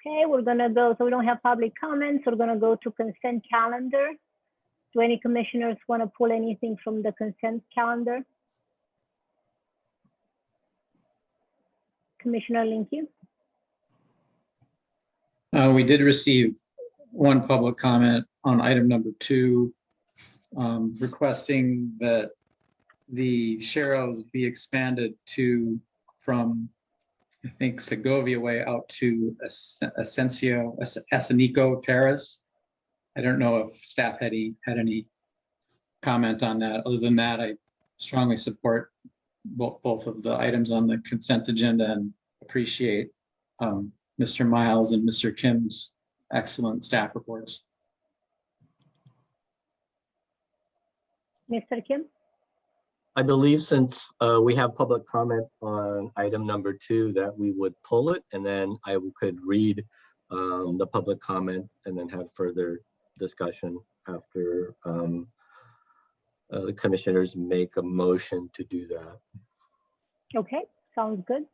Okay, we're gonna go, so we don't have public comments, so we're gonna go to consent calendar. Do any commissioners want to pull anything from the consent calendar? Commissioner Linke? We did receive one public comment on item number 2, requesting that the Sharrows be expanded from, I think, Segoiva Wy out to Asenico Terrace. I don't know if staff had any comment on that. Other than that, I strongly support both of the items on the consent agenda and appreciate Mr. Miles and Mr. Kim's excellent staff reports. Mr. Kim? I believe since we have public comment on item number 2 that we would pull it, and then I could read the public comment and then have further discussion after the commissioners make a motion to do that. Okay, sounds good.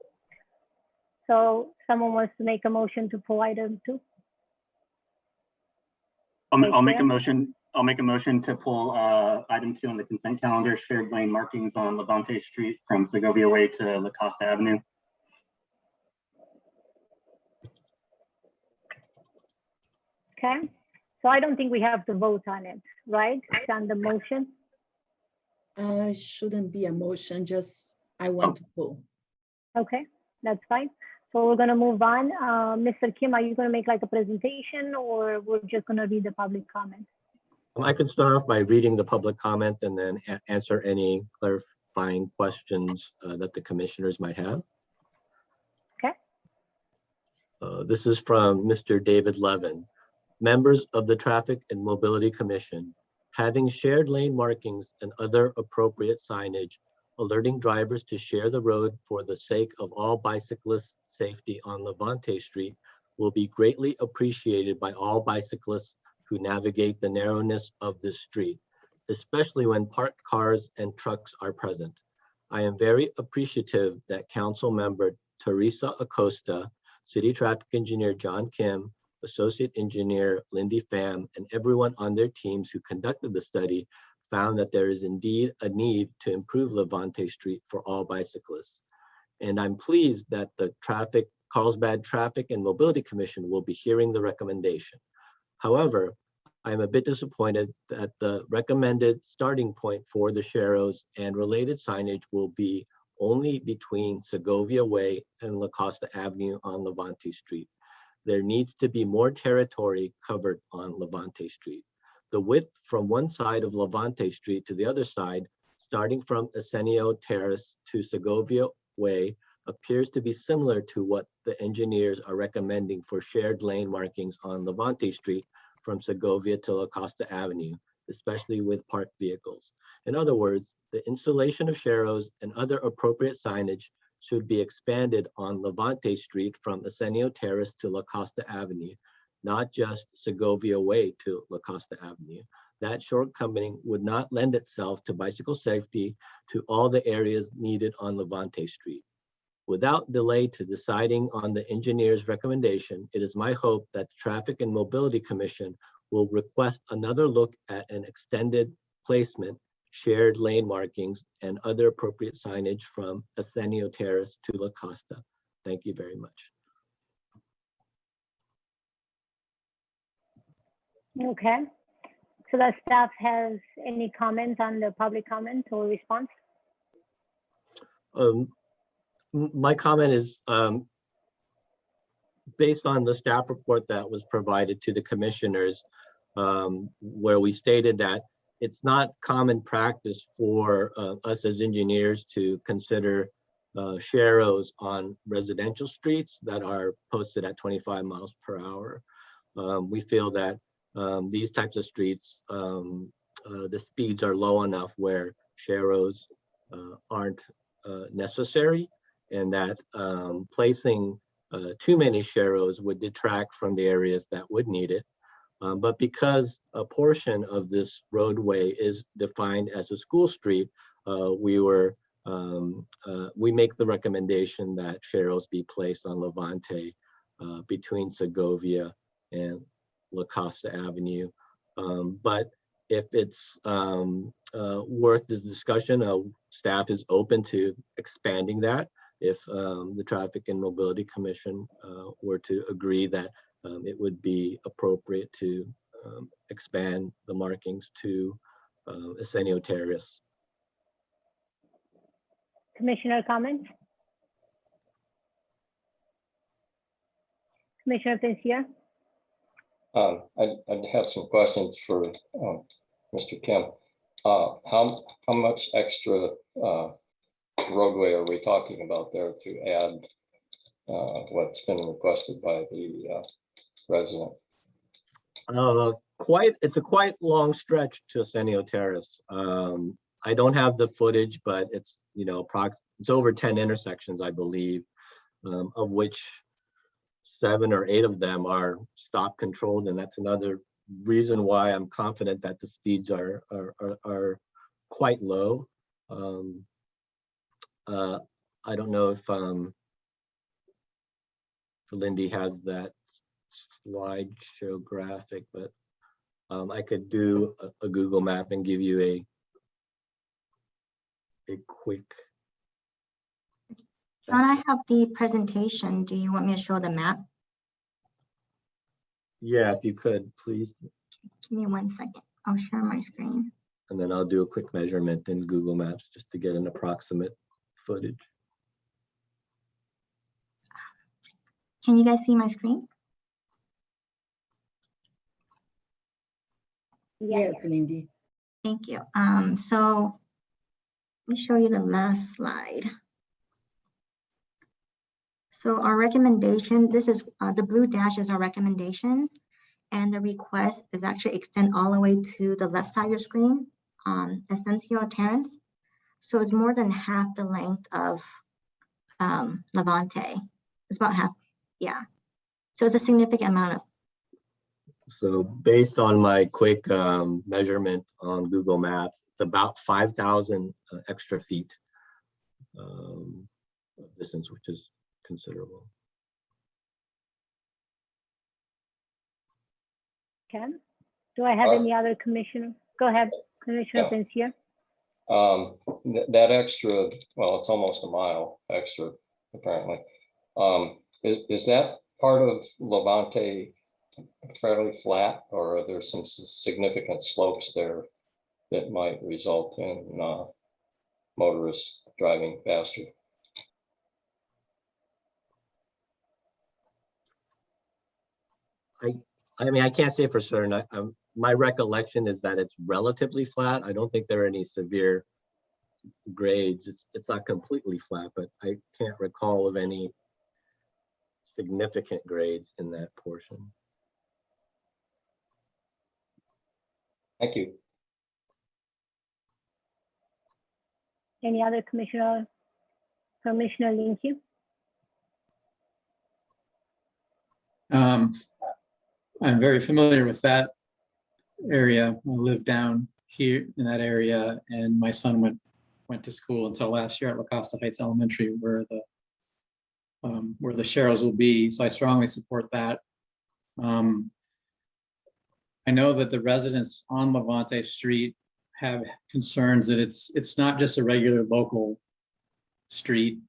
So someone wants to make a motion to pull item 2? I'll make a motion. I'll make a motion to pull item 2 on the consent calendar, shared lane markings on Levante Street from Segoiva Wy to La Costa Avenue. Okay, so I don't think we have to vote on it, right? It's on the motion. Shouldn't be a motion, just I want to pull. Okay, that's fine. So we're gonna move on. Mr. Kim, are you gonna make like a presentation, or we're just gonna read the public comment? I can start off by reading the public comment and then answer any clarifying questions that the commissioners might have. Okay. This is from Mr. David Levin. Members of the Traffic and Mobility Commission, having shared lane markings and other appropriate signage, alerting drivers to share the road for the sake of all bicyclist safety on Levante Street will be greatly appreciated by all bicyclists who navigate the narrowness of this street, especially when parked cars and trucks are present. I am very appreciative that Council Member Teresa Acosta, City Traffic Engineer John Kim, Associate Engineer Lindy Pham, and everyone on their teams who conducted the study found that there is indeed a need to improve Levante Street for all bicyclists. And I'm pleased that the Carlsbad Traffic and Mobility Commission will be hearing the recommendation. However, I am a bit disappointed that the recommended starting point for the Sharrows and related signage will be only between Segoiva Wy and La Costa Avenue on Levante Street. There needs to be more territory covered on Levante Street. The width from one side of Levante Street to the other side, starting from Asenico Terrace to Segoiva Wy, appears to be similar to what the engineers are recommending for shared lane markings on Levante Street from Segoiva to La Costa Avenue, especially with parked vehicles. In other words, the installation of Sharrows and other appropriate signage should be expanded on Levante Street from Asenico Terrace to La Costa Avenue, not just Segoiva Wy to La Costa Avenue. That shortcoming would not lend itself to bicycle safety to all the areas needed on Levante Street. Without delay to deciding on the engineer's recommendation, it is my hope that the Traffic and Mobility Commission will request another look at an extended placement, shared lane markings, and other appropriate signage from Asenico Terrace to La Costa. Thank you very much. Okay, so the staff has any comment on the public comment or response? My comment is based on the staff report that was provided to the commissioners, where we stated that it's not common practice for us as engineers to consider Sharrows on residential streets that are posted at 25 miles per hour. We feel that these types of streets, the speeds are low enough where Sharrows aren't necessary, and that placing too many Sharrows would detract from the areas that would need it. But because a portion of this roadway is defined as a school street, we make the recommendation that Sharrows be placed on Levante between Segovia and La Costa Avenue. But if it's worth the discussion, staff is open to expanding that if the Traffic and Mobility Commission were to agree that it would be appropriate to expand the markings to Arsenio Terrace. Commissioner comments? Commissioner Pensier? I'd have some questions for Mr. Kim. How much extra roadway are we talking about there to add what's been requested by the resident? It's a quite long stretch to Arsenio Terrace. I don't have the footage, but it's, you know, it's over 10 intersections, I believe, of which 7 or 8 of them are stop controlled, and that's another reason why I'm confident that the speeds are quite low. I don't know if Lindy has that slideshow graphic, but I could do a Google map and give you a quick. John, I have the presentation. Do you want me to show the map? Yeah, if you could, please. Give me 1 second. I'll share my screen. And then I'll do a quick measurement in Google Maps just to get an approximate footage. Can you guys see my screen? Yes, Lindy. Thank you. So let me show you the last slide. So our recommendation, this is the blue dash is our recommendations, and the request is actually extend all the way to the left side of your screen, Arsenio Terrace. So it's more than half the length of Levante. It's about half, yeah. So it's a significant amount of. So based on my quick measurement on Google Maps, it's about 5,000 extra feet of distance, which is considerable. Okay. Do I have any other commissioner? Go ahead, Commissioner Pensier. That extra, well, it's almost a mile extra, apparently. Is that part of Levante fairly flat, or are there some significant slopes there that might result in motorists driving faster? I mean, I can't say for certain. My recollection is that it's relatively flat. I don't think there are any severe grades. It's not completely flat, but I can't recall of any significant grades in that portion. Thank you. Any other commissioner? Commissioner Lincoln? I'm very familiar with that area. I live down here in that area, and my son went to school until last year at La Costa Heights Elementary, where the Sharrows will be. So I strongly support that. I know that the residents on Levante Street have concerns that it's not just a regular local street.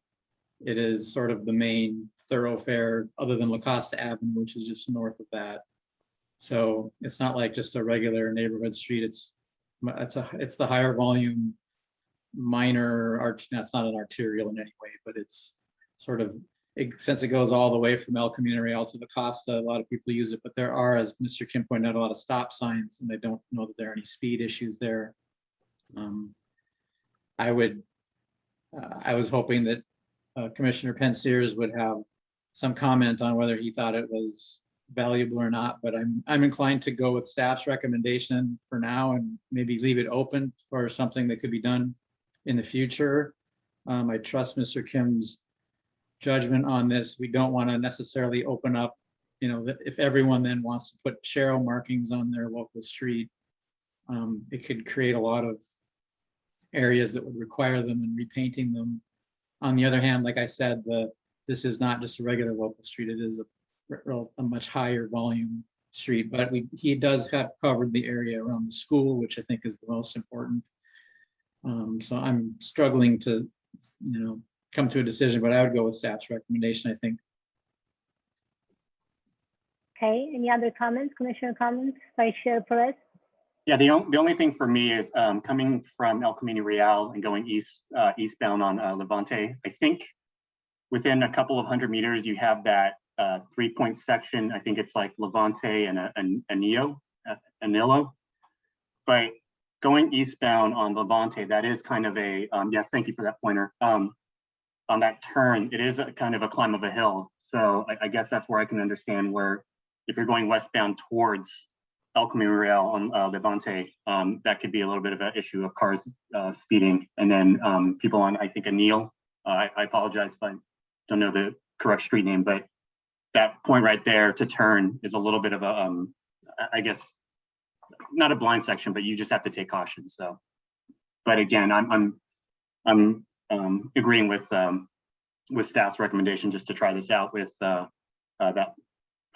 It is sort of the main thoroughfare other than La Costa Avenue, which is just north of that. So it's not like just a regular neighborhood street. It's the higher volume minor arch. That's not an arterial in any way, but it's sort of, since it goes all the way from El Camino Real to the Costa, a lot of people use it, but there are, as Mr. Kim pointed out, a lot of stop signs, and I don't know that there are any speed issues there. I was hoping that Commissioner Pensiers would have some comment on whether he thought it was valuable or not, but I'm inclined to go with staff's recommendation for now and maybe leave it open for something that could be done in the future. I trust Mr. Kim's judgment on this. We don't want to necessarily open up, you know, that if everyone then wants to put Sharrow markings on their local street, it could create a lot of areas that would require them and repainting them. On the other hand, like I said, this is not just a regular local street. It is a much higher volume street, but he does have covered the area around the school, which I think is the most important. So I'm struggling to, come to a decision, but I would go with staff's recommendation, I think. Okay, any other comments, Commissioner comments, Vice Chair Perez? Yeah, the only thing for me is coming from El Camino Real and going eastbound on Levante. I think within a couple of 100 meters, you have that 3-point section. I think it's like Levante and Anillo. But going eastbound on Levante, that is kind of a, yes, thank you for that pointer. On that turn, it is a kind of a climb of a hill. So I guess that's where I can understand where, if you're going westbound towards El Camino Real on Levante, that could be a little bit of an issue of cars speeding. And then people on, I think, Anil, I apologize if I don't know the correct street name, but that point right there to turn is a little bit of a, I guess, not a blind section, but you just have to take caution. So, but again, I'm agreeing with staff's recommendation just to try this out with that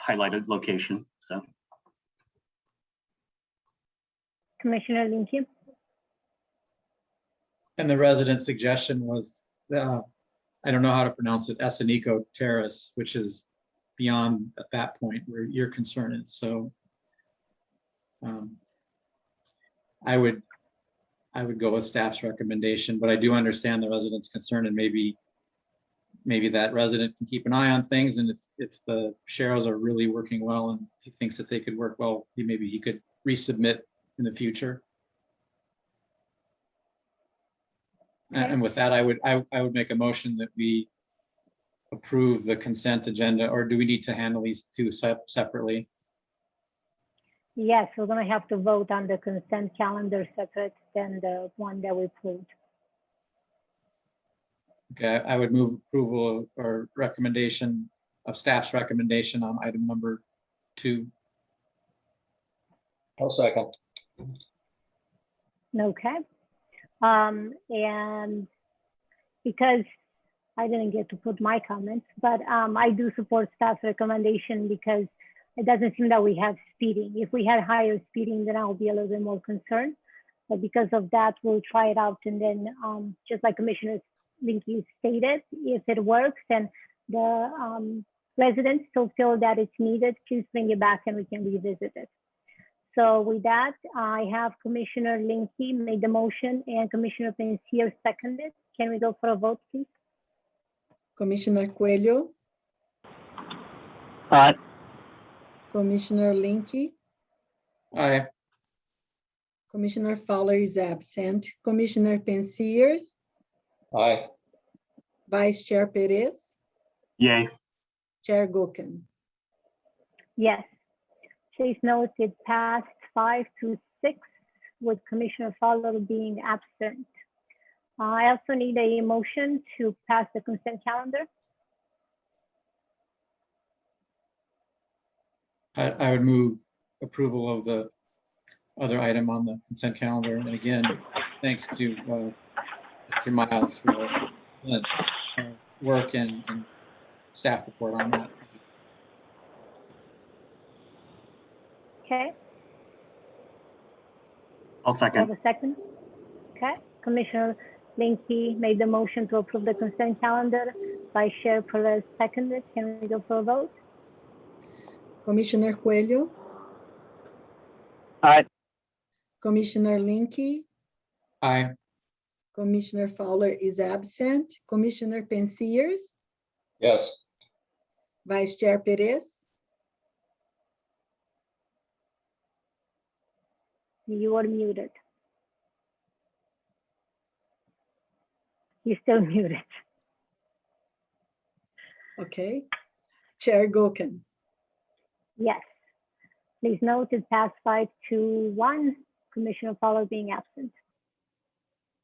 highlighted location. So, Commissioner Linke? And the resident suggestion was, I don't know how to pronounce it, Esenico Terrace, which is beyond at that point where your concern is. So I would go with staff's recommendation, but I do understand the resident's concern, and maybe that resident can keep an eye on things. And if the Sharrows are really working well and he thinks that they could work well, maybe he could resubmit in the future. And with that, I would make a motion that we approve the consent agenda, or do we need to handle these two separately? Yes, we're gonna have to vote on the consent calendar separate than the one that we pulled. Okay, I would move approval or recommendation of staff's recommendation on item number 2. I'll second. Okay. And because I didn't get to put my comments, but I do support staff's recommendation because it doesn't seem that we have speeding. If we had higher speeding, then I'll be a little bit more concerned. But because of that, we'll try it out. And then just like Commissioner Linke stated, if it works and the residents still feel that it's needed, please bring it back and we can revisit it. So with that, I have Commissioner Linke made the motion and Commissioner Pensier seconded. Can we go for a vote, please? Commissioner Coelho, Aye. Commissioner Linke, Aye. Commissioner Fowler is absent, Commissioner Pensiers, Aye. Vice Chair Perez, yay. Chair Goken. Yes. Please note it passed 5-6 with Commissioner Fowler being absent. I also need a motion to pass the consent calendar. I would move approval of the other item on the consent calendar. And again, thanks to Mr. Miles for work and staff report on that. Okay. I'll Do I have second. a second? Okay. Commissioner Linke made the motion to approve the consent calendar. Vice Chair Perez seconded. Can we go for a vote? Commissioner Coelho, Aye. Commissioner Linke, Aye. Commissioner Fowler is absent, Commissioner Pensiers, Yes. Vice Chair Perez, You are muted. You're still muted. okay. Chair Goken. Yes. Please note it passed 5-1, Commissioner Fowler being absent.